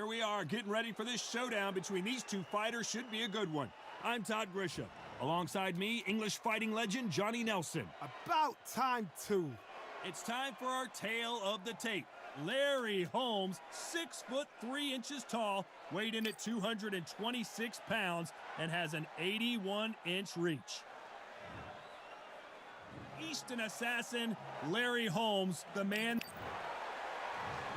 we are getting ready for this showdown between these two fighters. Should be a good one. I'm Todd Grisham. Alongside me, English fighting legend Johnny Nelson. About time too. It's time for our tale of the tape. Larry Holmes, 6'3" tall, weighed in at 226 pounds, and has an 81-inch reach. Easton assassin Larry Holmes, the man.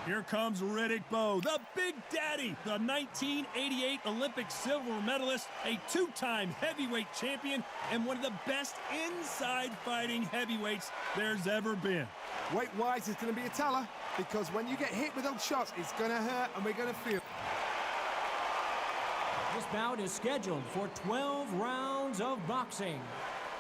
Here comes Riddick Bowe, the Big Daddy, the 1988 Olympic silver medalist, a two-time heavyweight champion, and one of the best inside fighting heavyweights there's ever been. Weight-wise, it's going to be a teller, because when you get hit with those shots, it's going to hurt and we're going to feel. This bout is scheduled for 12 rounds of boxing.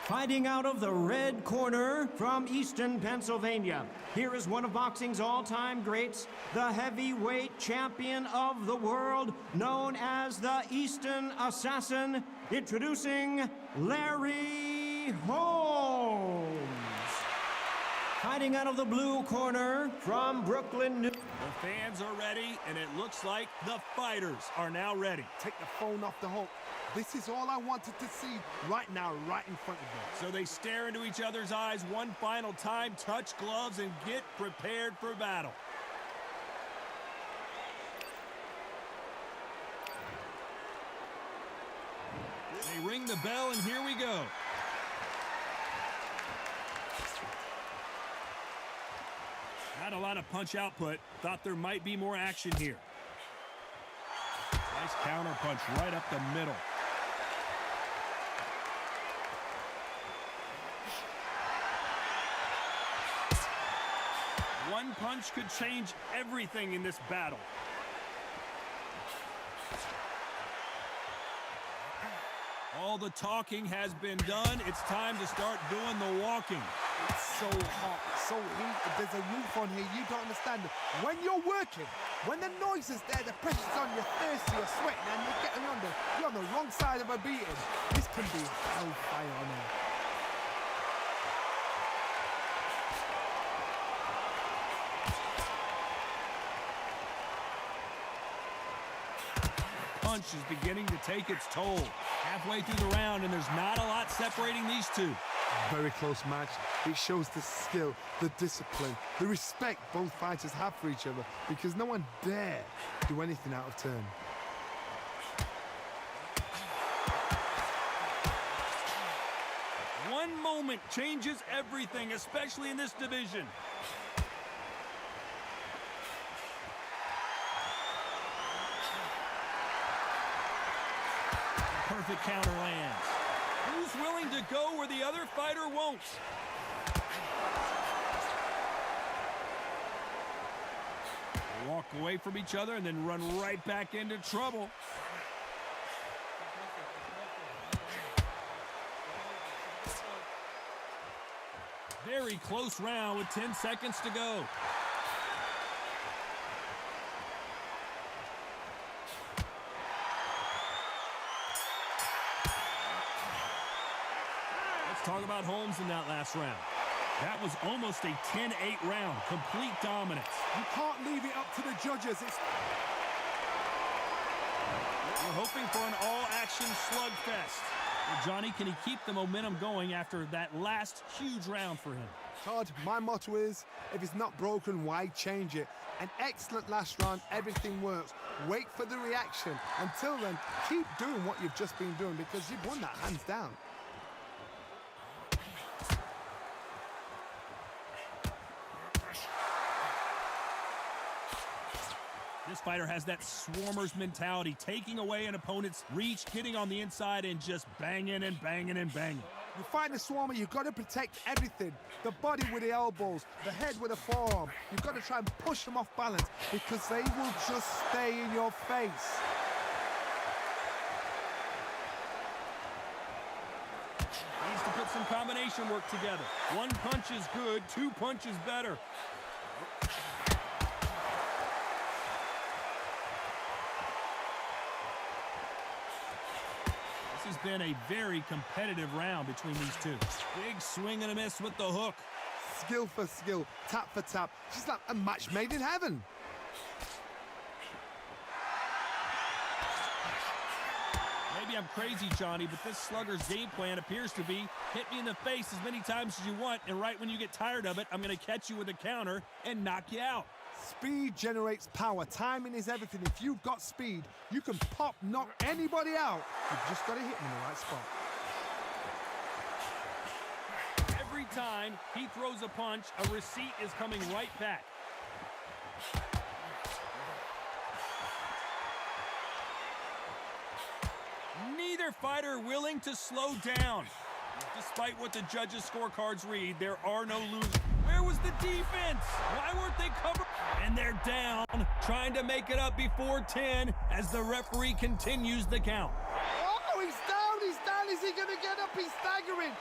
Fighting out of the red corner from Easton, Pennsylvania, here is one of boxing's all-time greats, the heavyweight champion of the world, known as the Easton Assassin, introducing Larry Holmes. Fighting out of the blue corner from Brooklyn, New York. The fans are ready, and it looks like the fighters are now ready. Take the phone off the hook. This is all I wanted to see right now, right in front of them. So they stare into each other's eyes one final time, touch gloves, and get prepared for battle. They ring the bell, and here we go. Not a lot of punch output. Thought there might be more action here. Nice counter punch right up the middle. One punch could change everything in this battle. All the talking has been done. It's time to start doing the walking. It's so hot, so heated. There's a roof on here. You don't understand. When you're working, when the noise is there, the pressure's on, you're thirsty, you're sweating, and you're on the wrong side of a beating. This can be hellfire on here. Punch is beginning to take its toll. Halfway through the round, and there's not a lot separating these two. Very close match. It shows the skill, the discipline, the respect both fighters have for each other, because no one dare do anything out of turn. One moment changes everything, especially in this division. Perfect counter lands. Who's willing to go where the other fighter won't? They walk away from each other and then run right back into trouble. Very close round with 10 seconds to go. Talk about Holmes in that last round. That was almost a 10-8 round, complete dominance. You can't leave it up to the judges. We're hoping for an all-action slugfest. Well, Johnny, can he keep the momentum going after that last huge round for him? Todd, my motto is, if it's not broken, why change it? An excellent last round, everything works. Wait for the reaction. Until then, keep doing what you've just been doing, because you've won that hands down. This fighter has that swarmer's mentality, taking away an opponent's reach, getting on the inside, and just banging and banging and banging. You fight the swarmer, you've got to protect everything. The body with the elbows, the head with the forearm. You've got to try and push them off balance, because they will just stay in your face. Needs to put some combination work together. One punch is good, two punches better. This has been a very competitive round between these two. Big swing and a miss with the hook. Skill for skill, tap for tap. She's like a match made in heaven. Maybe I'm crazy, Johnny, but this slugger's game plan appears to be hit me in the face as many times as you want, and right when you get tired of it, I'm going to catch you with a counter and knock you out. Speed generates power. Timing is everything. If you've got speed, you can knock anybody out. You've just got to hit them in the right spot. Every time he throws a punch, a receipt is coming right back. Neither fighter willing to slow down. Despite what the judges' scorecards read, there are no losers. Where was the defense? Why weren't they covered? And they're down, trying to make it up before 10 as the referee continues the count. Oh, he's down, he's down. Is he going to get up? He's staggering.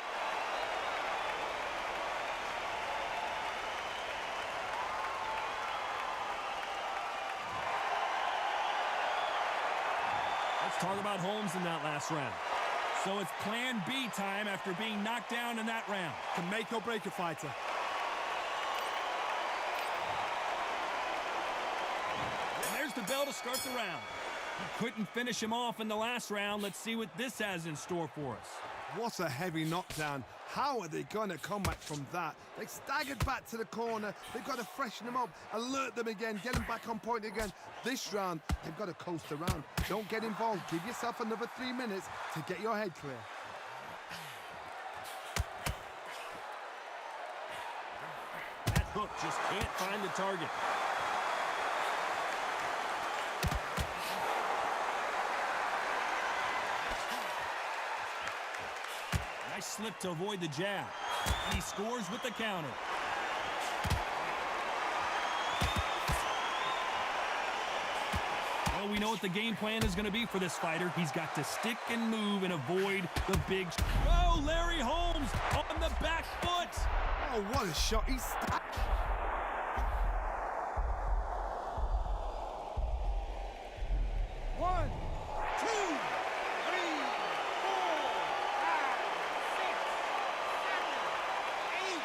Let's talk about Holmes in that last round. So it's plan B time after being knocked down in that round. Can make or break a fighter. And there's the bell to start the round. He couldn't finish him off in the last round. Let's see what this has in store for us. What a heavy knockdown. How are they going to come back from that? They staggered back to the corner. They've got to freshen them up, alert them again, get them back on point again. This round, they've got to coast around. Don't get involved. Give yourself another 3 minutes to get your head clear. That hook just can't find the target. Nice slip to avoid the jab. And he scores with the counter. Well, we know what the game plan is going to be for this fighter. He's got to stick and move and avoid the big... Oh, Larry Holmes on the back foot. Oh, what a shot. He's... One, two, three, four, five, six, seven, eight.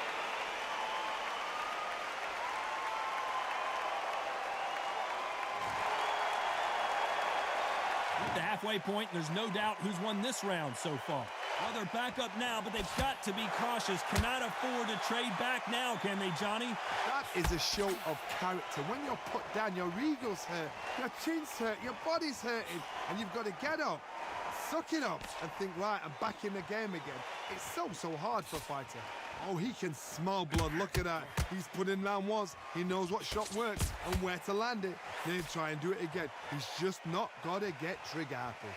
At the halfway point, there's no doubt who's won this round so far. Well, they're back up now, but they've got to be cautious. Cannot afford to trade back now, can they, Johnny? That is a show of character. When you're put down, your ego's hurt, your chin's hurt, your body's hurting, and you've got to get up, suck it up, and think, right, I'm back in the game again. It's so hard for a fighter. Oh, he can smell blood. Look at that. He's put in round once. He knows what shot works and where to land it. Then try and do it again. He's just not got to get trigger happy.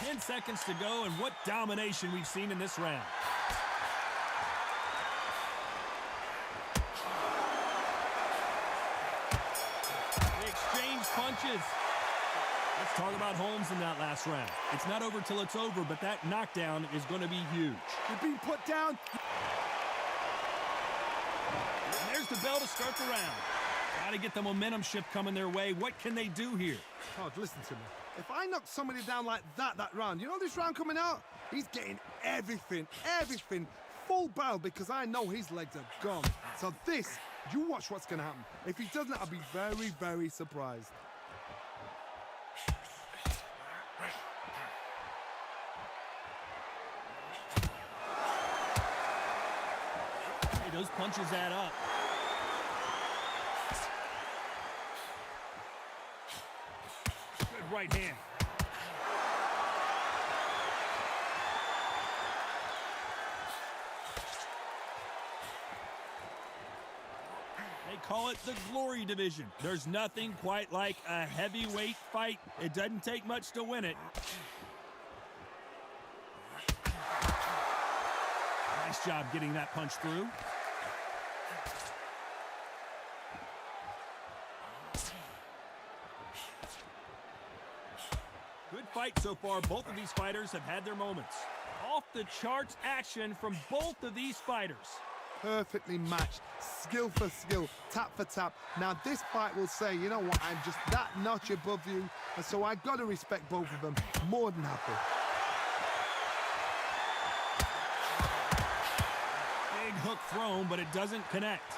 10 seconds to go, and what domination we've seen in this round. They exchange punches. Let's talk about Holmes in that last round. It's not over till it's over, but that knockdown is going to be huge. You're being put down. And there's the bell to start the round. Got to get the momentum shift coming their way. What can they do here? Oh, listen to me. If I knock somebody down like that round, you know this round coming out? He's getting everything, full barrel, because I know his legs are gone. So this, you watch what's going to happen. If he doesn't, I'll be very, very surprised. Hey, those punches add up. Good right hand. They call it the glory division. There's nothing quite like a heavyweight fight. It doesn't take much to win it. Nice job getting that punch through. Good fight so far. Both of these fighters have had their moments. Off the charts action from both of these fighters. Perfectly matched, skill for skill, tap for tap. Now this fight will say, you know what, I'm just that notch above you, and so I've got to respect both of them. More than happy. Big hook thrown, but it doesn't connect.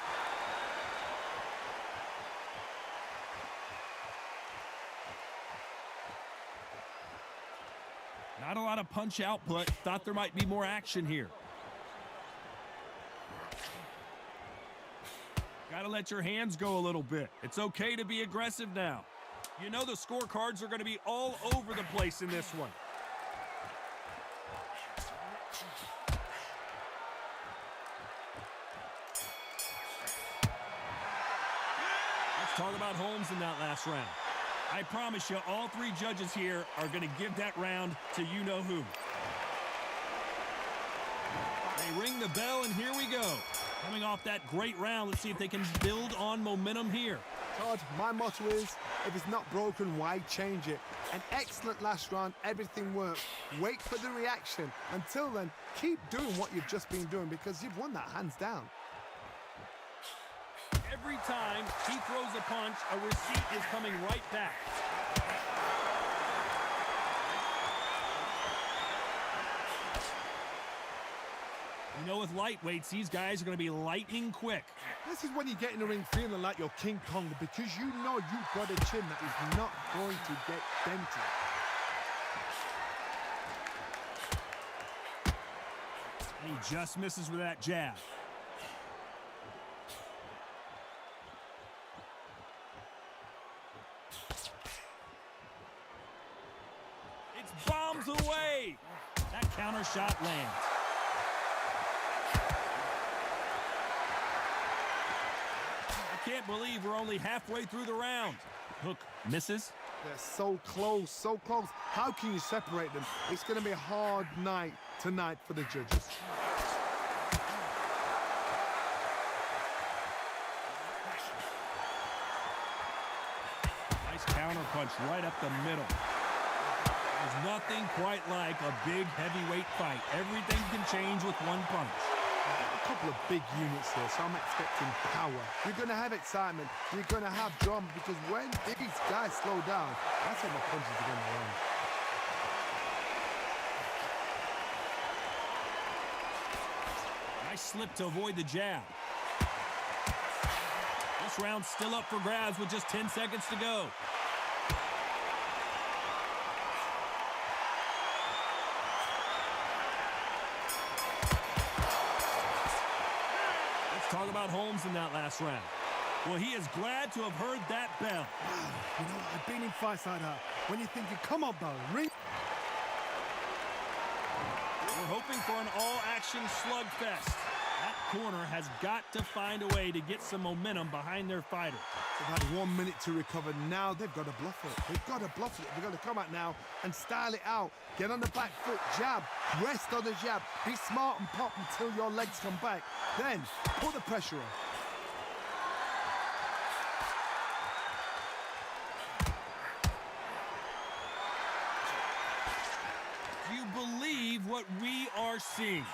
Not a lot of punch output. Thought there might be more action here. Got to let your hands go a little bit. It's okay to be aggressive now. You know the scorecards are going to be all over the place in this one. Let's talk about Holmes in that last round. I promise you, all three judges here are going to give that round to you-know-who. They ring the bell, and here we go. Coming off that great round, let's see if they can build on momentum here. Todd, my motto is, if it's not broken, why change it? An excellent last round, everything worked. Wait for the reaction. Until then, keep doing what you've just been doing because you've won that hands down. Every time he throws a punch, a receipt is coming right back. You know, with lightweights, these guys are going to be lightning quick. This is when you get in the ring feeling like you're King Kong because you know you've got a chin that is not going to get dented. And he just misses with that jab. It's bombs away. That counter shot lands. I can't believe we're only halfway through the round. Hook misses. They're so close, so close. How can you separate them? It's going to be a hard night tonight for the judges. Nice counter punch right up the middle. There's nothing quite like a big heavyweight fight. Everything can change with one punch. A couple of big units here, so I'm expecting power. You're going to have excitement. You're going to have drama because when these guys slow down, that's when the punches are going to land. Nice slip to avoid the jab. This round's still up for grabs with just 10 seconds to go. Talk about Holmes in that last round. Well, he is glad to have heard that bell. Wow, you know, I've been in fights like that. When you're thinking, come on, Bowe, ring. We're hoping for an all-action slugfest. That corner has got to find a way to get some momentum behind their fighter. They've had 1 minute to recover. Now they've got to bluff it. They've got to bluff it. They've got to come out now and style it out. Get on the back foot, jab, rest on the jab. Be smart and pop until your legs come back. Then put the pressure on. Do you believe what we are seeing?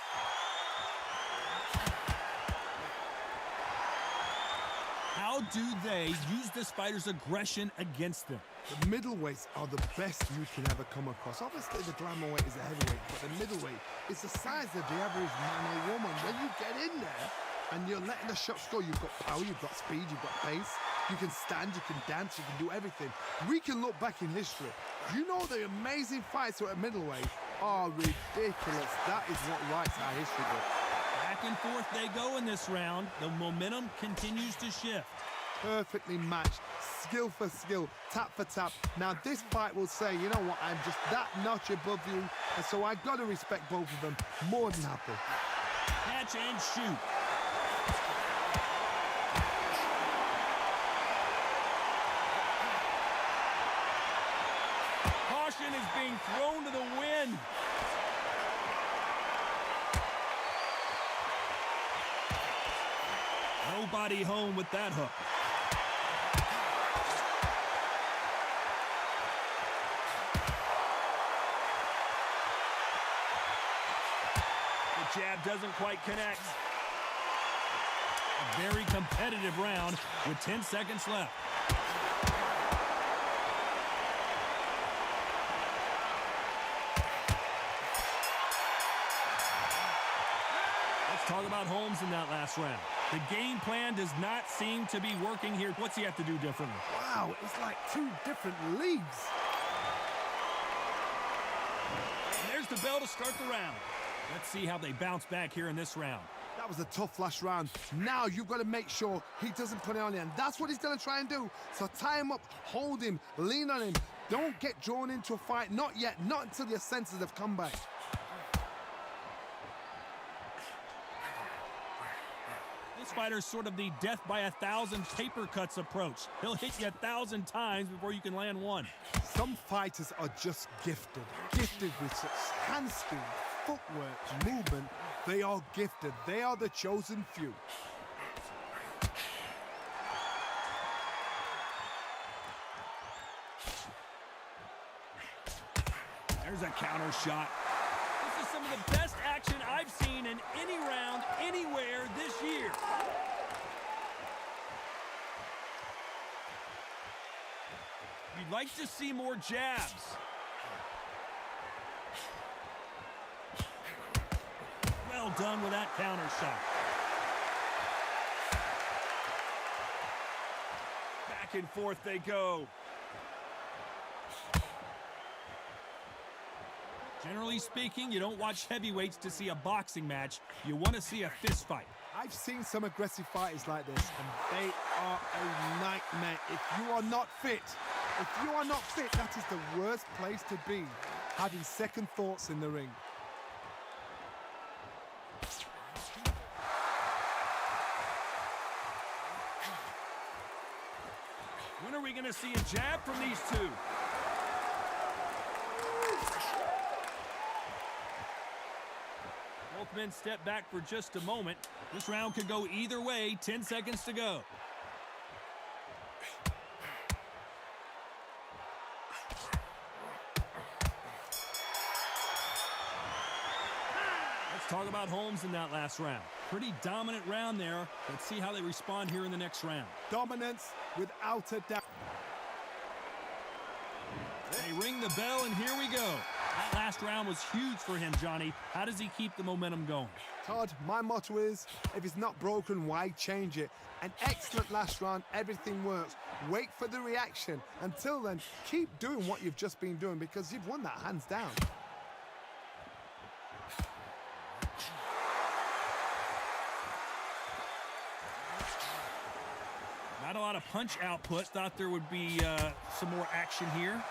How do they use this fighter's aggression against them? The middleweights are the best you can ever come across. Obviously, the glamour weight is a heavyweight, but the middleweight is the size of the average man or woman. When you get in there and you're letting the shots go, you've got power, you've got speed, you've got pace. You can stand, you can dance, you can do everything. We can look back in history. You know the amazing fights at middleweight are ridiculous. That is what writes our history book. Back and forth they go in this round. The momentum continues to shift. Perfectly matched, skill for skill, tap for tap. Now this fight will say, you know what, I'm just that notch above you, and so I've got to respect both of them more than happy. Catch and shoot. Caution is being thrown to the wind. Nobody home with that hook. The jab doesn't quite connect. A very competitive round with 10 seconds left. Let's talk about Holmes in that last round. The game plan does not seem to be working here. What's he have to do differently? Wow, it's like two different leagues. the bell to start the round. Let's see how they bounce back here in this round. That was a tough last round. Now you've got to make sure he doesn't put it on you, and that's what he's going to try and do. So tie him up, hold him, lean on him. Don't get drawn into a fight. Not yet. Not until your senses have come back. This fighter's sort of the death by 1,000 paper cuts approach. He'll hit you 1,000 times before you can land one. Some fighters are just gifted. Gifted with such hand speed, footwork, movement. They are gifted. They are the chosen few. There's a counter shot. This is some of the best action I've seen in any round, anywhere this year. You'd like to see more jabs. Well done with that counter shot. Back and forth they go. Generally speaking, you don't watch heavyweights to see a boxing match. You want to see a fist fight. I've seen some aggressive fighters like this, and they are a nightmare. If you are not fit, that is the worst place to be, having second thoughts in the ring. When are we going to see a jab from these two? Both men step back for just a moment. This round could go either way. 10 seconds to go. Let's talk about Holmes in that last round. Pretty dominant round there. Let's see how they respond here in the next round. Dominance without a doubt. They ring the bell, and here we go. That last round was huge for him, Johnny. How does he keep the momentum going? Todd, my motto is, if it's not broken, why change it? An excellent last round, everything works. Wait for the reaction. Until then, keep doing what you've just been doing because you've won that hands down. Not a lot of punch output. Thought there would be some more action here.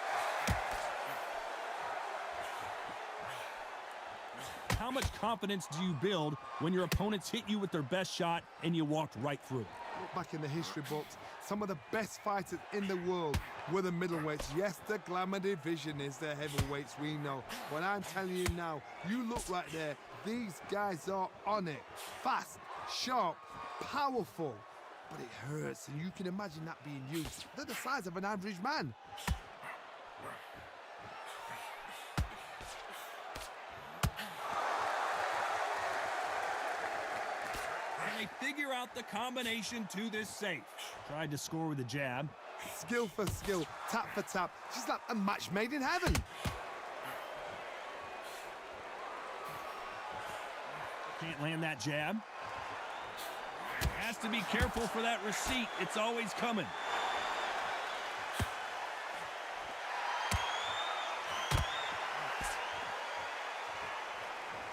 How much confidence do you build when your opponents hit you with their best shot and you walked right through? Look back in the history books, some of the best fighters in the world were the middleweights. Yes, the glamour division is the heavyweights, we know. But I'm telling you now, you look right there, these guys are on it. Fast, sharp, powerful. But it hurts, and you can imagine that being used. They're the size of an average man. And they figure out the combination to this safe. Tried to score with a jab. Skill for skill, tap for tap. Just like a match made in heaven. Can't land that jab. Has to be careful for that receipt. It's always coming.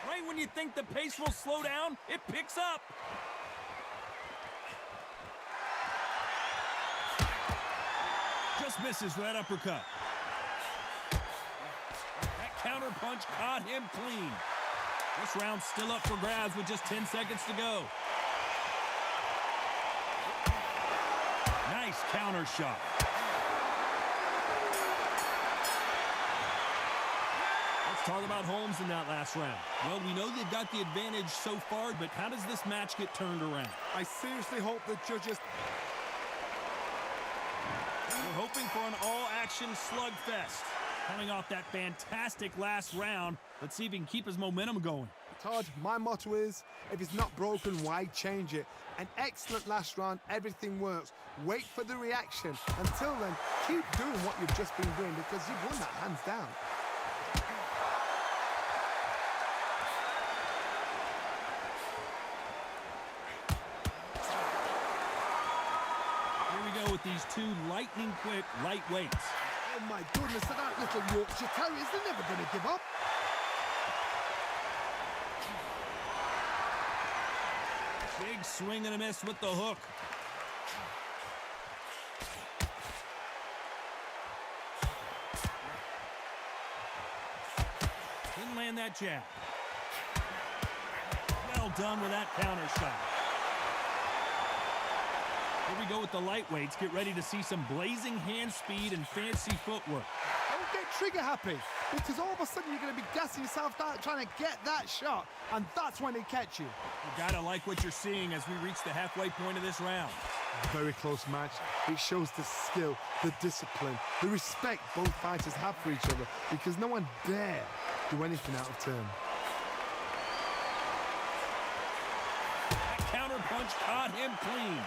Right when you think the pace will slow down, it picks up. Just misses for that uppercut. That counter punch caught him clean. This round's still up for grabs with just 10 seconds to go. Nice counter shot. Let's talk about Holmes in that last round. Well, we know they've got the advantage so far, but how does this match get turned around? I seriously hope the judges... We're hoping for an all-action slugfest. Coming off that fantastic last round, let's see if he can keep his momentum going. Todd, my motto is, if it's not broken, why change it? An excellent last round, everything works. Wait for the reaction. Until then, keep doing what you've just been doing because you've won that hands down. Here we go with these two lightning-quick lightweights. Oh my goodness, that little Yorkshire Terriers, they're never going to give up. Big swing and a miss with the hook. Didn't land that jab. Well done with that counter shot. Here we go with the lightweights. Get ready to see some blazing hand speed and fancy footwork. Don't get trigger happy, because all of a sudden you're going to be gassing yourself out trying to get that shot, and that's when they catch you. You gotta like what you're seeing as we reach the halfway point of this round. Very close match. It shows the skill, the discipline, the respect both fighters have for each other, because no one dare do anything out of turn. That counter punch caught him clean.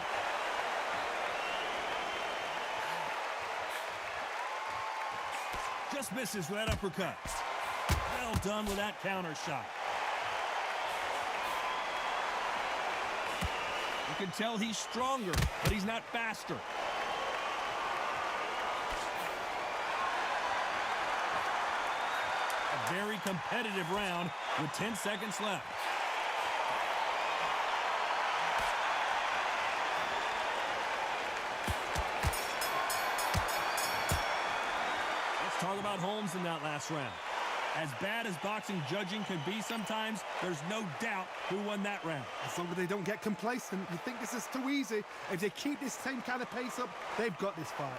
Just misses with that uppercut. Well done with that counter shot. You can tell he's stronger, but he's not faster. A very competitive round with 10 seconds left. Let's talk about Holmes in that last round. As bad as boxing judging can be sometimes, there's no doubt who won that round. As long as they don't get complacent, you think this is too easy. If they keep this same kind of pace up, they've got this fight.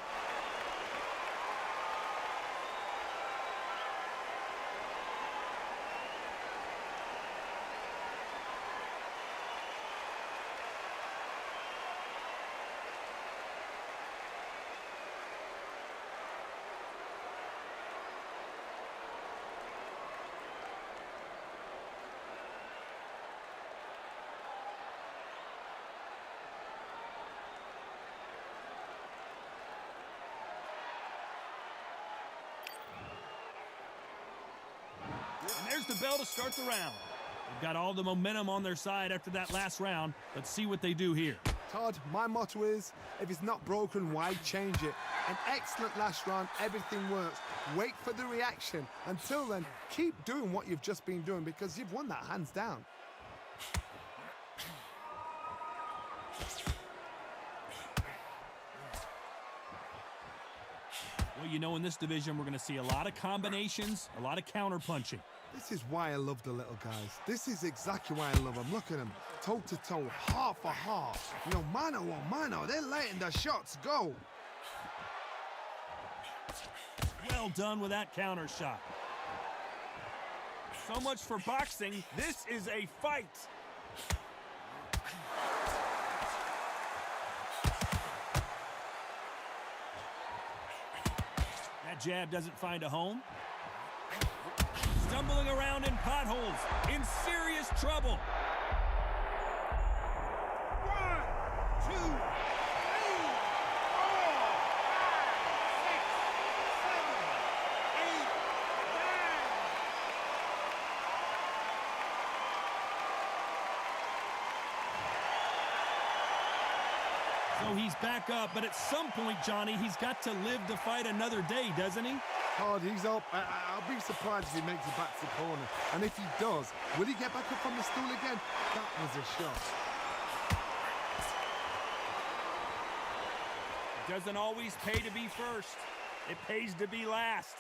And there's the bell to start the round. They've got all the momentum on their side after that last round. Let's see what they do here. Todd, my motto is, if it's not broken, why change it? An excellent last round, everything works. Wait for the reaction. Until then, keep doing what you've just been doing, because you've won that hands down. Well, you know, in this division, we're going to see a lot of combinations, a lot of counter punching. This is why I love the little guys. This is exactly why I love them. Look at them, toe to toe, heart for heart. You know, mano a mano, they're letting the shots go. Well done with that counter shot. So much for boxing. This is a fight. That jab doesn't find a home. Stumbling around in potholes, in serious trouble. 1, 2, 3, 4, 5, 6, 7, 8, 9. So he's back up, but at some point, Johnny, he's got to live to fight another day, doesn't he? Todd, he's up. I'll be surprised if he makes it back to the corner. And if he does, will he get back up from the stool again? That was a shot. It doesn't always pay to be first. It pays to be last.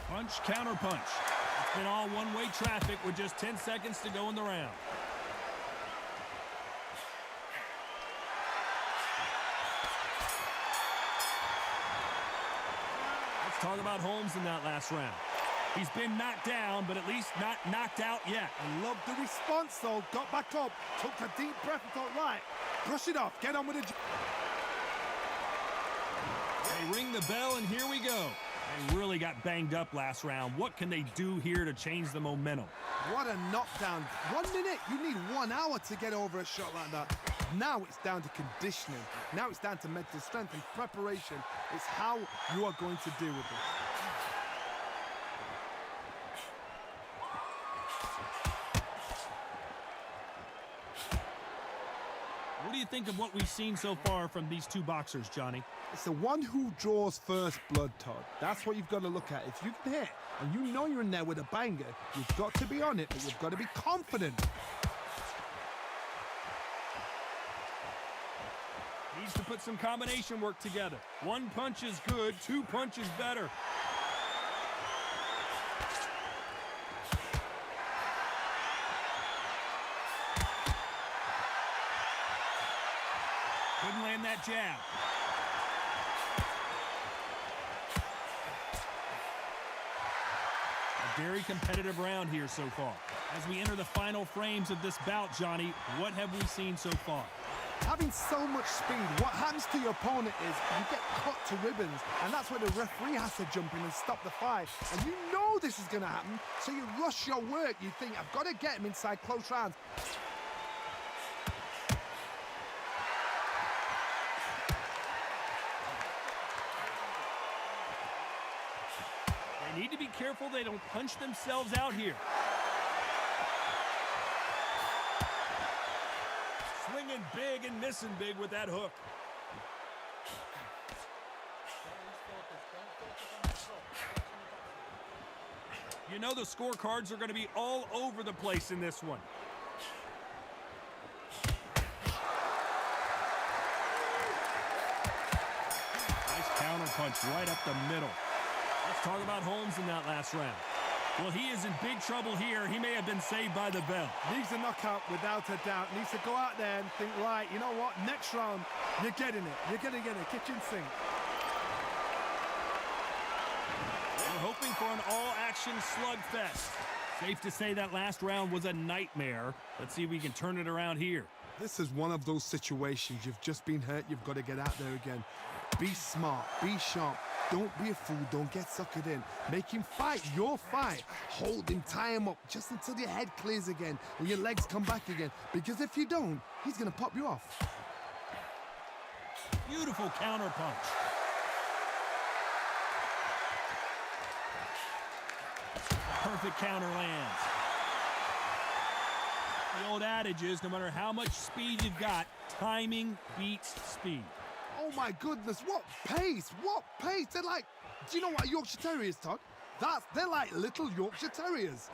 Punch, counter punch. It's been all one-way traffic with just 10 seconds to go in the round. Let's talk about Holmes in that last round. He's been knocked down, but at least not knocked out yet. I love the response, though. Got back up, took a deep breath and thought, right, brush it off, get on with it. They ring the bell, and here we go. They really got banged up last round. What can they do here to change the momentum? What a knockdown. 1 minute, you need 1 hour to get over a shot like that. Now it's down to conditioning. Now it's down to mental strength and preparation. It's how you are going to deal with it. What do you think of what we've seen so far from these two boxers, Johnny? It's the one who draws first blood, Todd. That's what you've got to look at. If you can hit, and you know you're in there with a banger, you've got to be on it, but you've got to be confident. Needs to put some combination work together. One punch is good, two punches better. Couldn't land that jab. A very competitive round here so far. As we enter the final frames of this bout, Johnny, what have we seen so far? Having so much speed, what happens to your opponent is you get cut to ribbons, and that's where the referee has to jump in and stop the fight. And you know this is going to happen, so you rush your work. You think, I've got to get him inside close rounds. They need to be careful they don't punch themselves out here. Swinging big and missing big with that hook. You know the scorecards are going to be all over the place in this one. Nice counter punch right up the middle. Let's talk about Holmes in that last round. Well, he is in big trouble here. He may have been saved by the bell. Needs a knockout without a doubt. Needs to go out there and think, right, you know what? Next round, you're getting it. You're going to get it. Kitchen sink. We're hoping for an all-action slugfest. Safe to say that last round was a nightmare. Let's see if we can turn it around here. This is one of those situations. You've just been hurt. You've got to get out there again. Be smart. Be sharp. Don't be a fool. Don't get suckered in. Make him fight your fight. Hold him, tie him up just until your head clears again or your legs come back again. Because if you don't, he's going to pop you off. Beautiful counter punch. Perfect counter lands. The old adage is no matter how much speed you've got, timing beats speed. Oh my goodness, what pace, what pace. They're like, do you know what a Yorkshire Terrier is, Todd? They're like little Yorkshire Terriers.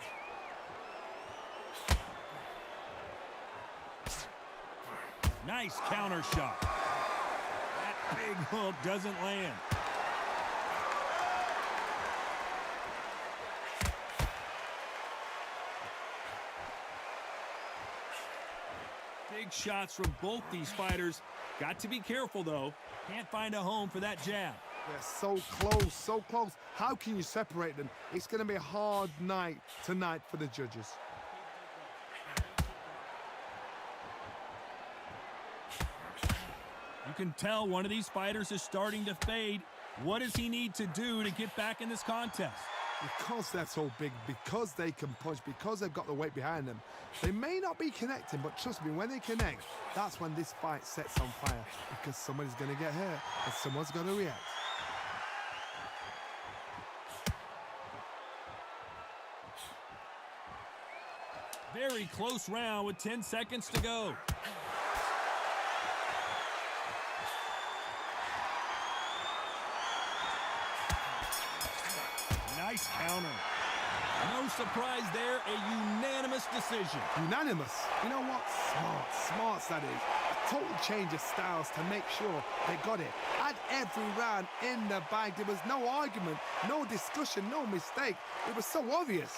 Nice counter shot. That big hook doesn't land. Big shots from both these fighters. Got to be careful, though. Can't find a home for that jab. They're so close, so close. How can you separate them? It's going to be a hard night tonight for the judges. You can tell one of these fighters is starting to fade. What does he need to do to get back in this contest? Because they're so big, because they can punch, because they've got the weight behind them, they may not be connecting, but trust me, when they connect, that's when this fight sets on fire, because somebody's going to get hurt and someone's going to react. Very close round with 10 seconds to go. Nice counter. No surprise there, a unanimous decision. Unanimous. You know what? Smart that is. A total change of styles to make sure they got it. Had every round in the bag. There was no argument, no discussion, no mistake. It was so obvious.